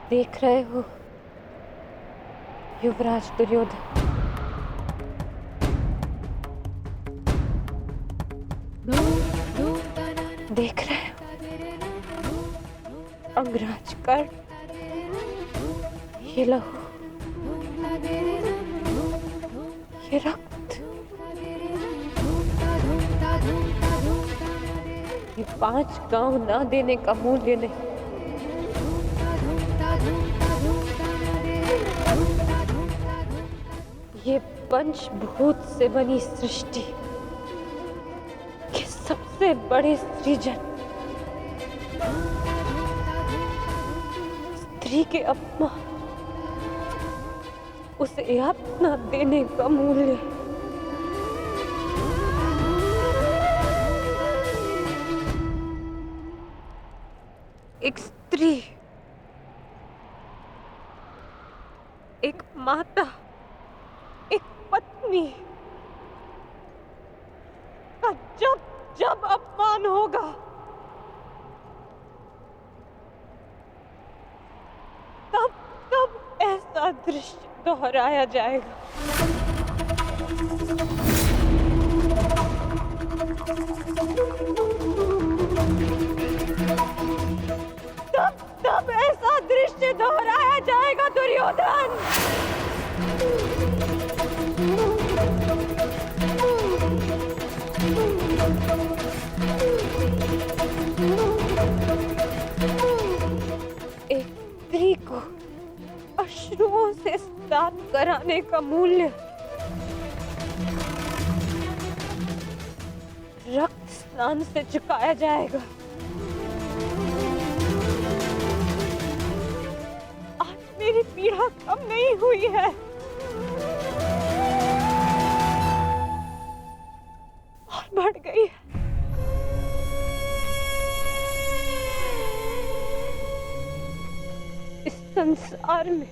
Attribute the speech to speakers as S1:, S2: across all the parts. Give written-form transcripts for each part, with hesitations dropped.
S1: देख रहे हो युवराज दुर्योधन, देख रहे हो अंगराज कर्ण, ये लहू, ये रक्त, ये 5 गांव ना देने का मूल्य नहीं। ये पंचभूत से बनी सृष्टि के सबसे बड़े सृजन, स्त्री के अपमान, उसे यातना देने का मूल्य। एक स्त्री, एक माता, एक पत्नी का जब जब अपमान होगा, तब तब ऐसा दृश्य दोहराया जाएगा। तब तब ऐसा दृश्य दोहराया जाएगा दुर्योधन। एक स्त्री को अश्रुओं से स्नान कराने का मूल्य रक्त स्नान से चुकाया जाएगा। आज मेरी पीड़ा कम नहीं हुई है, और बढ़ गई है। इस संसार में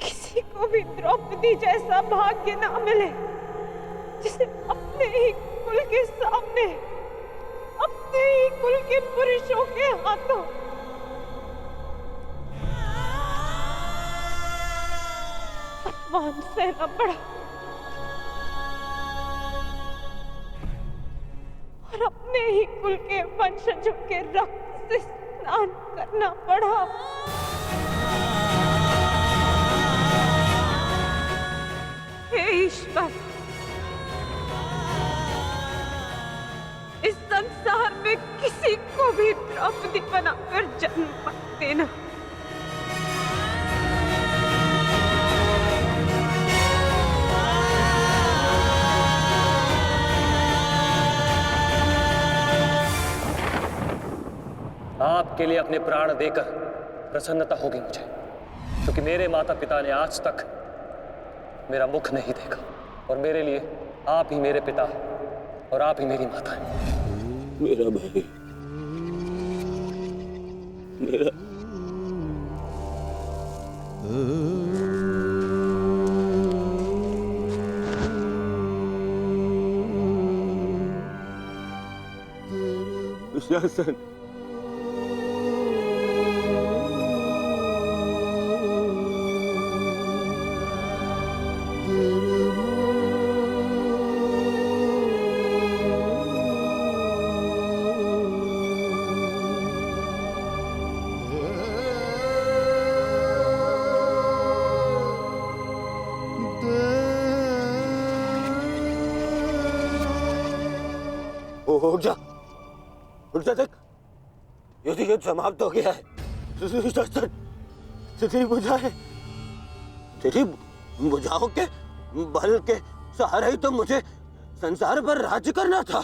S1: किसी को भी द्रौपदी जैसा भाग्य ना मिले, जिसे अपने ही कुल के सामने, अपने ही कुल के पुरुषों के हाथों अपमान सहना पड़ा और अपने ही कुल के वंशजों के रक्त से स्नान करना पड़ा। हे ईश्वर, इस संसार में किसी को भी द्रौपदी बनाकर जन्म मत देना।
S2: आपके लिए अपने प्राण देकर प्रसन्नता होगी मुझे, क्योंकि मेरे माता पिता ने आज तक मेरा मुख नहीं देखा, और मेरे लिए आप ही मेरे पिता और आप ही मेरी माता हैं।
S3: मेरा भाई, मेरा दुशासन, उठ जा, देख, युद्ध समाप्त हो गया है। तेरी बुझाए, तेरी बुझाओं के बल के सहारे ही तो मुझे संसार पर राज्य करना था।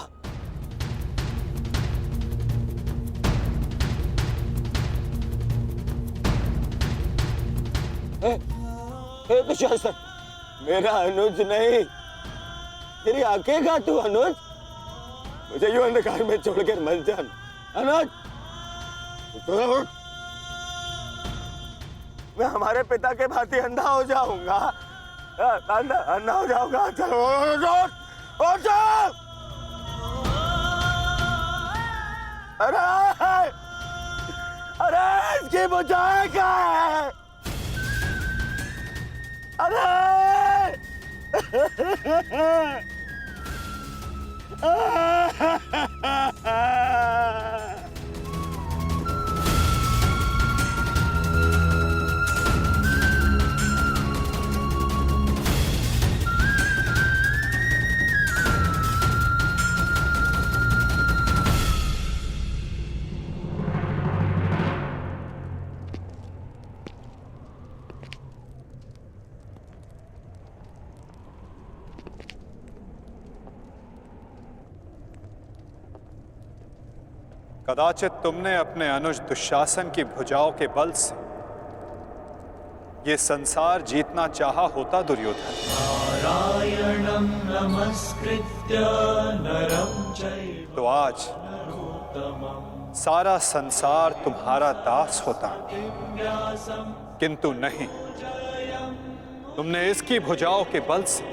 S3: दुशासन, मेरा अनुज नहीं, तेरी आंखें खा तू अनुज, मुझे यूं अंधकार में छोड़कर मत जा अनुज। तो मैं हमारे पिता के भांति अंधा हो जाऊंगा, अंधा हो जाऊंगा। चलो अरे अरे इसकी बुझाए क्या है? अरे
S4: कदाचित तुमने अपने अनुज दुशासन की भुजाओं के बल से ये संसार जीतना चाहा होता दुर्योधन।
S5: नारायणं नमस्कृत्य नरं चैव
S4: तो आज सारा संसार तुम्हारा दास होता, किंतु नहीं, तुमने इसकी भुजाओं के बल से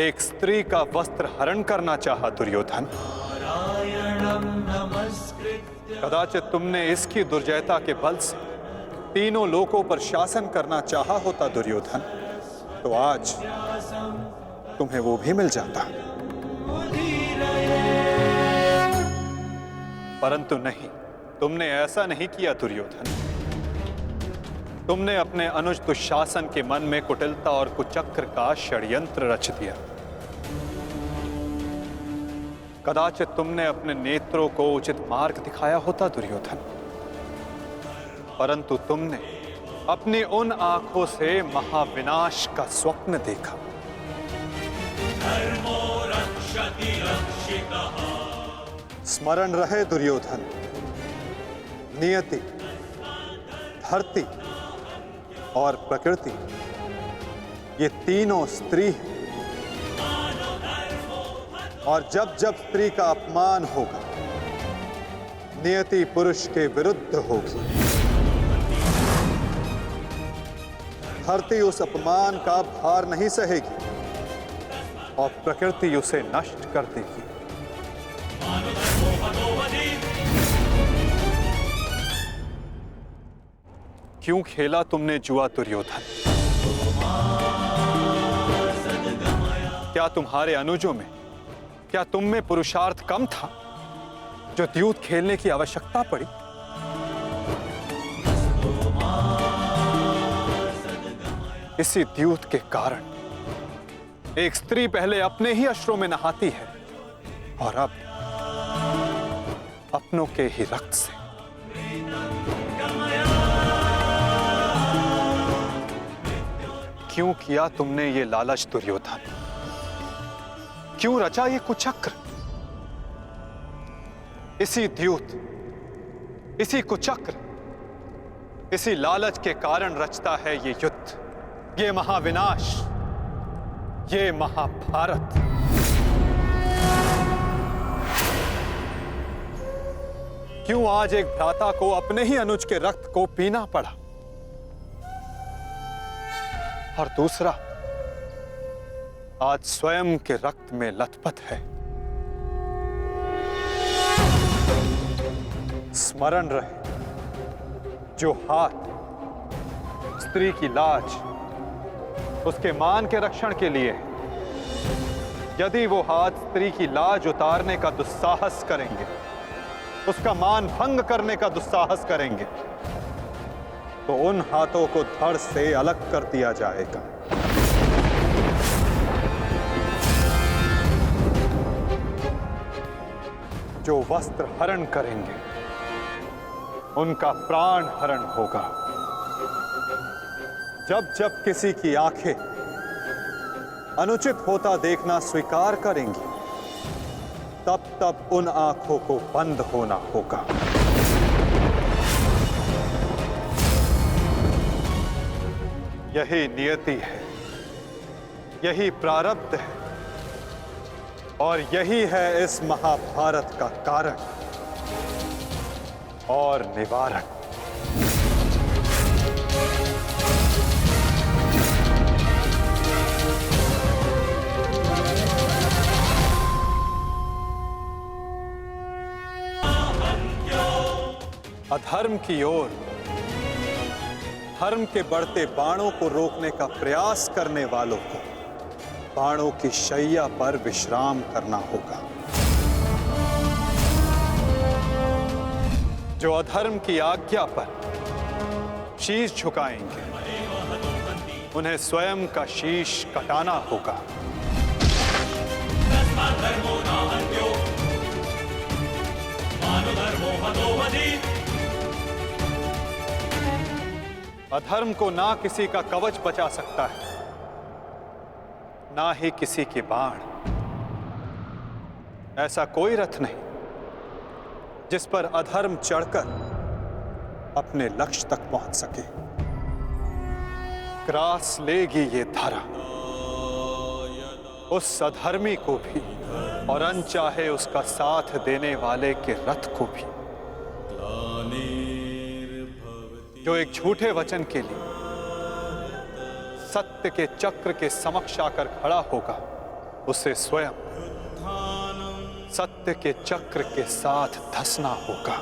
S4: एक स्त्री का वस्त्र हरण करना चाहा दुर्योधन। कदाचित तुमने इसकी दुर्जयता के बल से तीनों लोकों पर शासन करना चाहा होता दुर्योधन, तो आज तुम्हें वो भी मिल जाता। परंतु नहीं, तुमने ऐसा नहीं किया दुर्योधन। तुमने अपने अनुज दुशासन के मन में कुटिलता और कुचक्र का षड्यंत्र रच दिया। कदाचित तुमने अपने नेत्रों को उचित मार्ग दिखाया होता दुर्योधन, परंतु तुमने अपनी उन आंखों से महाविनाश का स्वप्न देखा। स्मरण रहे दुर्योधन, नियति, धरती और प्रकृति, ये तीनों स्त्री हैं, और जब जब स्त्री का अपमान होगा, नियति पुरुष के विरुद्ध होगी। धरती उस अपमान का भार नहीं सहेगी और प्रकृति उसे नष्ट कर देगी। क्यों खेला तुमने जुआ दुर्योधन? क्या तुम्हारे अनुजों में, क्या तुम में पुरुषार्थ कम था जो द्यूत खेलने की आवश्यकता पड़ी? इसी द्यूत के कारण एक स्त्री पहले अपने ही अश्रों में नहाती है और अब अपनों के ही रक्त से। क्यों किया तुमने ये लालच दुर्योधन? क्यों रचा ये कुचक्र? इसी द्यूत, इसी कुचक्र, इसी लालच के कारण रचता है ये युद्ध, ये महाविनाश, ये महाभारत। क्यों आज एक भ्राता को अपने ही अनुज के रक्त को पीना पड़ा और दूसरा आज स्वयं के रक्त में लथपथ है? स्मरण रहे, जो हाथ स्त्री की लाज, उसके मान के रक्षण के लिए, यदि वो हाथ स्त्री की लाज उतारने का दुस्साहस करेंगे, उसका मान भंग करने का दुस्साहस करेंगे, तो उन हाथों को धड़ से अलग कर दिया जाएगा। जो वस्त्र हरण करेंगे उनका प्राण हरण होगा। जब जब किसी की आंखें अनुचित होता देखना स्वीकार करेंगी, तब तब उन आंखों को बंद होना होगा। यही नियति है, यही प्रारब्ध है और यही है इस महाभारत का कारण और निवारण। अधर्म की ओर धर्म के बढ़ते बाणों को रोकने का प्रयास करने वालों को बाणों की शैया पर विश्राम करना होगा। जो अधर्म की आज्ञा पर शीश झुकाएंगे उन्हें स्वयं का शीश कटाना होगा। अधर्म को ना किसी का कवच बचा सकता है, ना ही किसी के बाण। ऐसा कोई रथ नहीं जिस पर अधर्म चढ़कर अपने लक्ष्य तक पहुंच सके। ग्रास लेगी ये धरा उस अधर्मी को भी और अनचाहे उसका साथ देने वाले के रथ को भी, जो एक झूठे वचन के लिए सत्य के चक्र के समक्ष आकर खड़ा होगा, उसे स्वयं सत्य के चक्र के साथ धंसना होगा।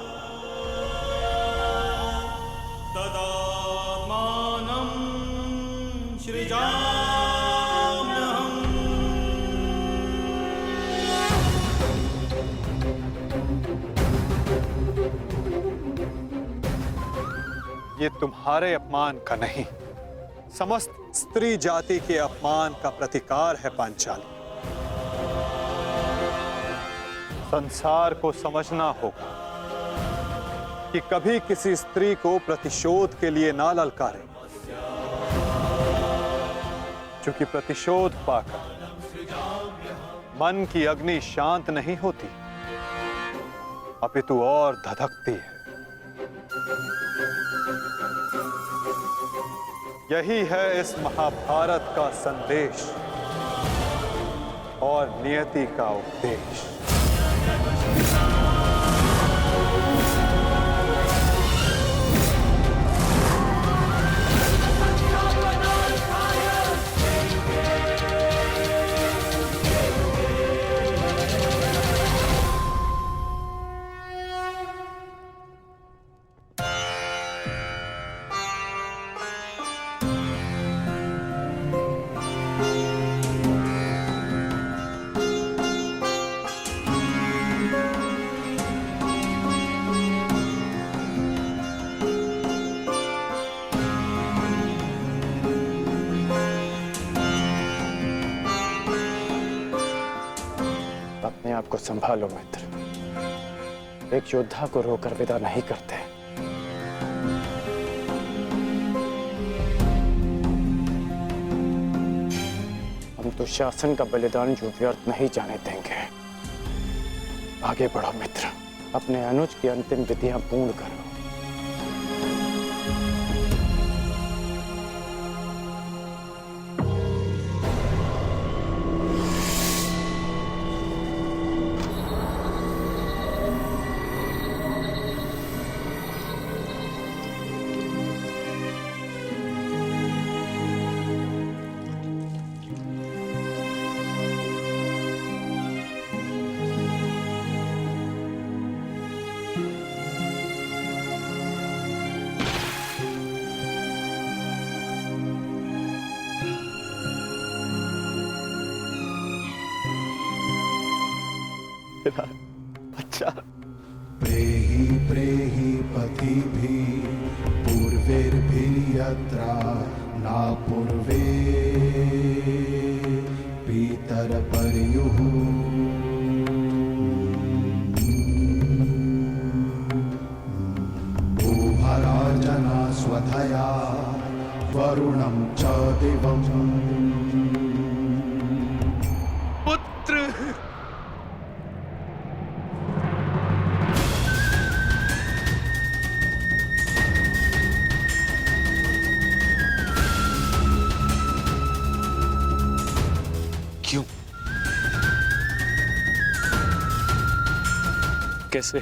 S4: ये तुम्हारे अपमान का नहीं, समस्त स्त्री जाति के अपमान का प्रतिकार है पांचाली। संसार को समझना होगा कि कभी किसी स्त्री को प्रतिशोध के लिए ना ललकारे, क्योंकि प्रतिशोध पाकर मन की अग्नि शांत नहीं होती, अपितु और धधकती है। यही है इस महाभारत का संदेश और नियति का उपदेश।
S6: अपने आप को संभालो मित्र, एक योद्धा को रोकर विदा नहीं करते। हम तो शासन का बलिदान जो व्यर्थ नहीं जाने देंगे। आगे बढ़ो मित्र, अपने अनुज की अंतिम विधियां पूर्ण करो।
S3: अच्छा,
S5: प्रेहि प्रेहि पतिभिः पूर्वैर्भिः यत्रा न पूर्वे पितरपर्युः भूभराजना स्वधया वरुणं च दिवम्।
S4: पुत्र
S7: कैसे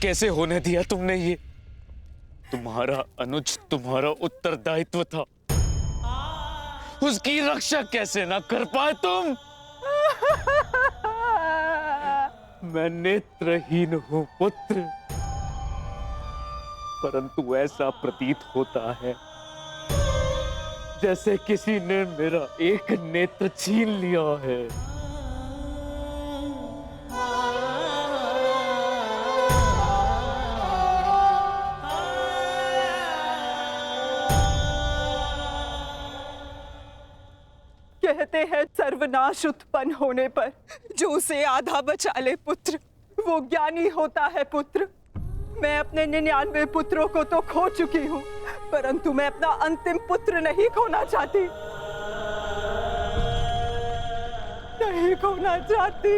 S7: कैसे होने दिया तुमने ये? तुम्हारा अनुज तुम्हारा उत्तरदायित्व था, उसकी रक्षा कैसे ना कर पाए तुम? मैं नेत्रहीन हूं पुत्र, परंतु ऐसा प्रतीत होता है जैसे किसी ने मेरा एक नेत्र छीन लिया है।
S1: कहते हैं सर्वनाश उत्पन्न होने पर जो उसे आधा बचा ले पुत्र, वो ज्ञानी होता है पुत्र। मैं अपने 99 पुत्रों को तो खो चुकी हूँ, परंतु मैं अपना अंतिम पुत्र नहीं खोना चाहती, नहीं खोना चाहती।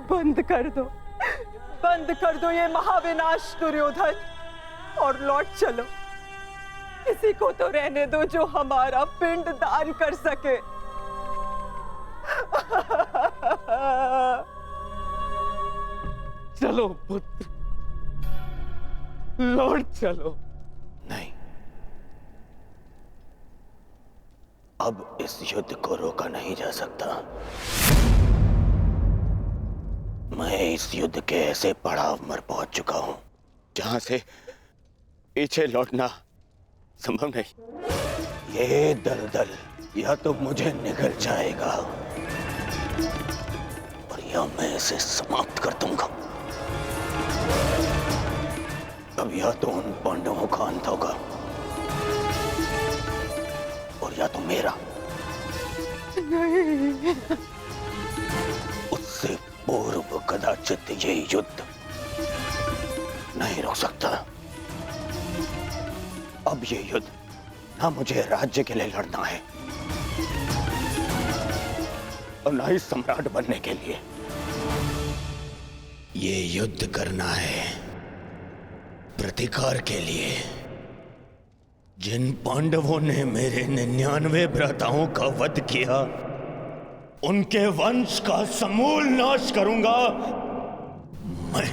S1: बंद कर दो ये महाविनाश दुर्योधन, और लौट चलो। किसी को तो रहने दो जो हमारा पिंड दान कर सके।
S7: चलो पुत्र, लौट चलो।
S3: नहीं, अब इस युद्ध को रोका नहीं जा सकता। मैं इस युद्ध के ऐसे पड़ाव पर पहुंच चुका हूं जहां से पीछे लौटना संभव नहीं। ये दलदल या तो मुझे निगल जाएगा और या मैं इसे समाप्त कर दूंगा। अब या तो उन पांडवों का अंत होगा और या तो मेरा।
S1: नहीं।
S3: उससे पूर्व कदाचित ये युद्ध नहीं रुक सकता। अब ये युद्ध ना मुझे राज्य के लिए लड़ना है और ना ही सम्राट बनने के लिए। ये युद्ध करना है प्रतिकार के लिए। जिन पांडवों ने मेरे 99 भ्राताओं का वध किया, उनके वंश का समूल नाश करूंगा मैं।